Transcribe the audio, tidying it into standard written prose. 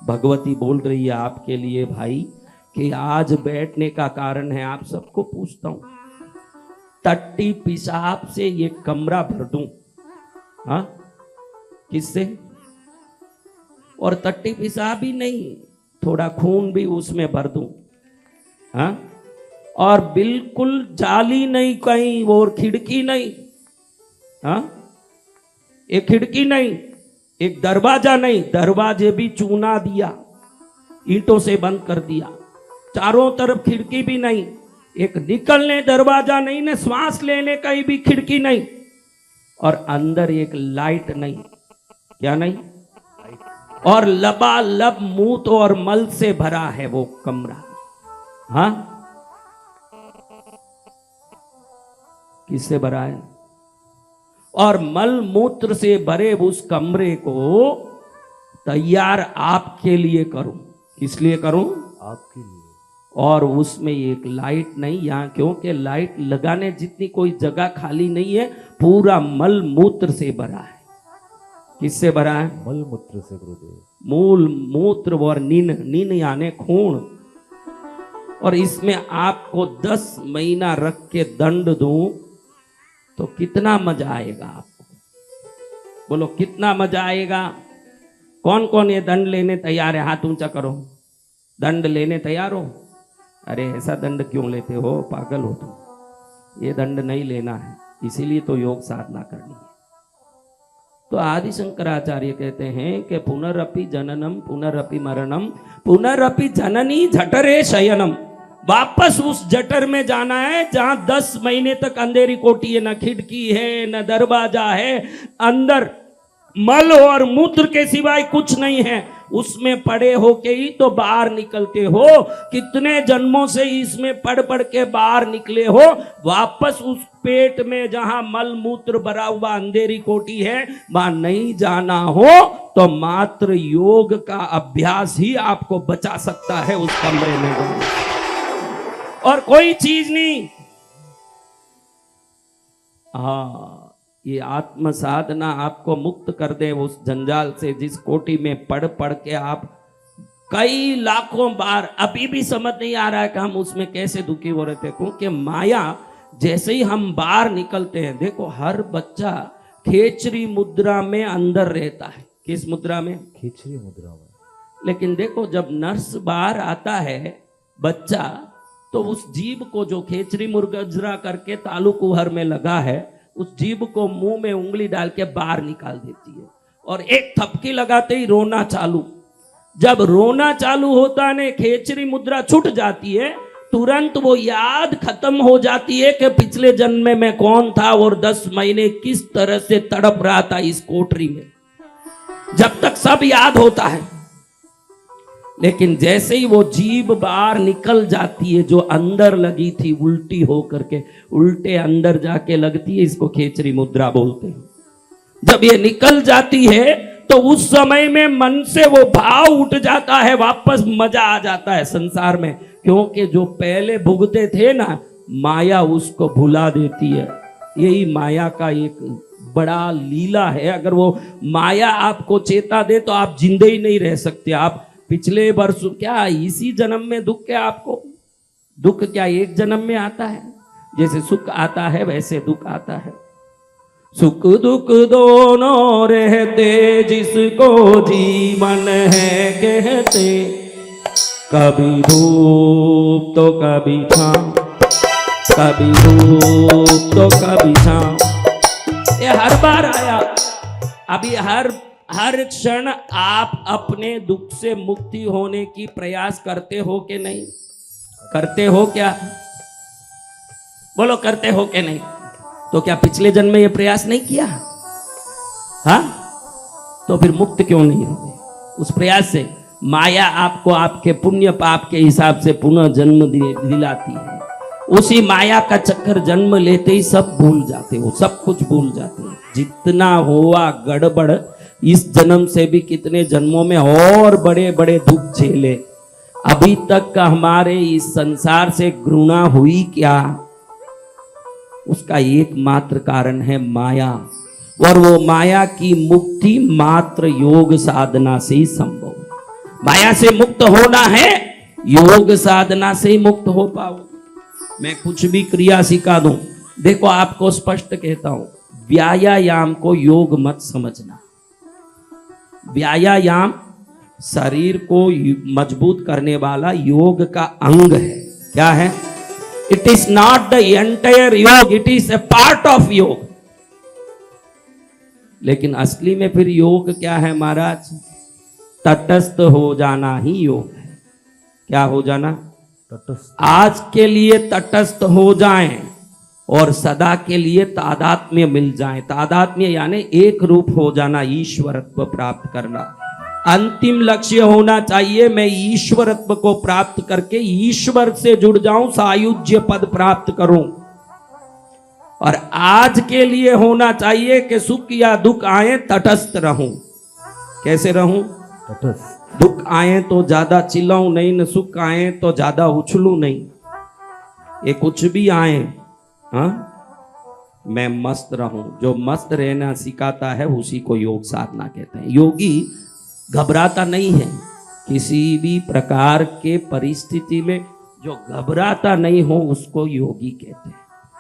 भगवती बोल रही है आपके लिए भाई कि आज बैठने का कारण है। आप सबको पूछता हूं, टट्टी पेशाब से ये कमरा भर दूं? हाँ, किससे? और टट्टी पेशाब ही नहीं, थोड़ा खून भी उसमें भर दूं? हाँ, और बिल्कुल जाली नहीं कहीं, और खिड़की नहीं। हाँ, एक खिड़की नहीं, एक दरवाजा नहीं, दरवाजे भी चूना दिया, ईंटों से बंद कर दिया। चारों तरफ खिड़की भी नहीं, एक निकलने दरवाजा नहीं, न श्वास लेने का भी खिड़की नहीं, और अंदर एक लाइट नहीं। क्या नहीं? और लबालब मूत और मल से भरा है वो कमरा। हाँ, किससे भरा है? और मल मूत्र से भरे उस कमरे को तैयार आपके लिए करूं। किस लिए करूं? आपके लिए। और उसमें एक लाइट नहीं यहां, क्योंकि लाइट लगाने जितनी कोई जगह खाली नहीं है, पूरा मल मूत्र से भरा है। किससे भरा है? मल मूत्र से गुरुदेव। मूल मूत्र और नीन यानी खून। और इसमें आपको 10 महीना रख के दंड दूं तो कितना मजा आएगा आपको? बोलो कितना मजा आएगा? कौन कौन ये दंड लेने तैयार है? हाथ ऊंचा करो। दंड लेने तैयार हो? अरे ऐसा दंड क्यों लेते हो, पागल हो तुम। ये दंड नहीं लेना है, इसीलिए तो योग साधना करनी है। तो आदि शंकराचार्य कहते हैं कि पुनरपि जननम पुनरपि मरणम पुनरपि जननी जठरे शयनम। वापस उस जटर में जाना है जहां 10 महीने तक अंधेरी कोठी है, न खिड़की है न दरवाजा है, अंदर मल और मूत्र के सिवाय कुछ नहीं है। उसमें पड़े हो के ही तो बाहर निकलते हो। कितने जन्मों से इसमें पढ़ पढ़ के बाहर निकले हो। वापस उस पेट में जहां मल मूत्र भरा हुआ अंधेरी कोठी है, वहां नहीं जाना हो तो मात्र योग का अभ्यास ही आपको बचा सकता है उस कमरे में, और कोई चीज नहीं। हाँ, ये आत्म साधना आपको मुक्त कर दे उस जंजाल से, जिस कोठी में पढ़ पढ़ के आप कई लाखों बार अभी भी समझ नहीं आ रहा है कि हम उसमें कैसे दुखी हो रहे थे। क्योंकि माया जैसे ही हम बाहर निकलते हैं, देखो हर बच्चा खेचरी मुद्रा में अंदर रहता है। किस मुद्रा में? खेचरी मुद्रा में। लेकिन देखो जब नर्स बाहर आता है बच्चा, तो उस जीभ को जो खेचरी मुर्गजरा करके तालु कुहर में लगा है, उस जीभ को मुंह में उंगली डाल के बाहर निकाल देती है, और एक थपकी लगाते ही रोना चालू। जब रोना चालू होता है, खेचरी मुद्रा छूट जाती है, तुरंत वो याद खत्म हो जाती है कि पिछले जन्म में कौन था और 10 महीने किस तरह से तड़प रहा था इस कोठरी में। जब तक सब याद होता है, लेकिन जैसे ही वो जीभ बाहर निकल जाती है, जो अंदर लगी थी उल्टी हो करके, उल्टे अंदर जाके लगती है, इसको खेचरी मुद्रा बोलते हैं। जब ये निकल जाती है तो उस समय में मन से वो भाव उठ जाता है, वापस मजा आ जाता है संसार में। क्योंकि जो पहले भुगते थे ना, माया उसको भुला देती है। यही माया का एक बड़ा लीला है। अगर वो माया आपको चेता दे तो आप जिंदे ही नहीं रह सकते। आप पिछले वर्ष क्या इसी जन्म में दुख क्या आपको? दुख क्या एक जन्म में आता है? जैसे सुख आता है वैसे दुख आता है। सुख दुख दोनों रहते जिसको जीवन है कहते, कभी धूप तो कभी छांव, कभी धूप तो कभी छांव। ये हर बार आया। अभी हर क्षण आप अपने दुख से मुक्ति होने की प्रयास करते हो कि नहीं? करते हो क्या? बोलो करते हो कि नहीं? तो क्या पिछले जन्म में ये प्रयास नहीं किया? हाँ, तो फिर मुक्त क्यों नहीं हो उस प्रयास से? माया आपको आपके पुण्य पाप के हिसाब से पुनः जन्म दिलाती है। उसी माया का चक्कर जन्म लेते ही सब भूल जाते हो, सब कुछ भूल जाते हो। जितना हुआ गड़बड़ इस जन्म से भी कितने जन्मों में और बड़े बड़े दुख झेले। अभी तक का हमारे इस संसार से घृणा हुई क्या? उसका एकमात्र कारण है माया, और वो माया की मुक्ति मात्र योग साधना से ही संभव है। माया से मुक्त होना है, योग साधना से ही मुक्त हो पाओ। मैं कुछ भी क्रिया सिखा दूं, देखो आपको स्पष्ट कहता हूं, व्यायाम को योग मत समझना। व्यायाम शरीर को मजबूत करने वाला योग का अंग है। क्या है? It is not the entire yoga, it is a part of yoga. लेकिन असली में फिर योग क्या है महाराज? तटस्थ हो जाना ही योग है। क्या हो जाना? तटस्थ। आज के लिए तटस्थ हो जाएं और सदा के लिए तादात्म्य मिल जाएं। तादात्म्य यानी एक रूप हो जाना, ईश्वरत्व प्राप्त करना। अंतिम लक्ष्य होना चाहिए, मैं ईश्वरत्व को प्राप्त करके ईश्वर से जुड़ जाऊं, सायुज्य पद प्राप्त करूं। और आज के लिए होना चाहिए कि सुख या दुख आए तटस्थ रहूं। कैसे रहूं? तटस्थ। दुख आए तो ज्यादा चिल्लाऊं नहीं, न सुख आए तो ज्यादा उछलूं नहीं। ये कुछ भी आए, हाँ, मैं मस्त रहूं। जो मस्त रहना सिखाता है उसी को योग साधना कहते हैं। योगी घबराता नहीं है किसी भी प्रकार के परिस्थिति में। जो घबराता नहीं हो उसको योगी कहते हैं।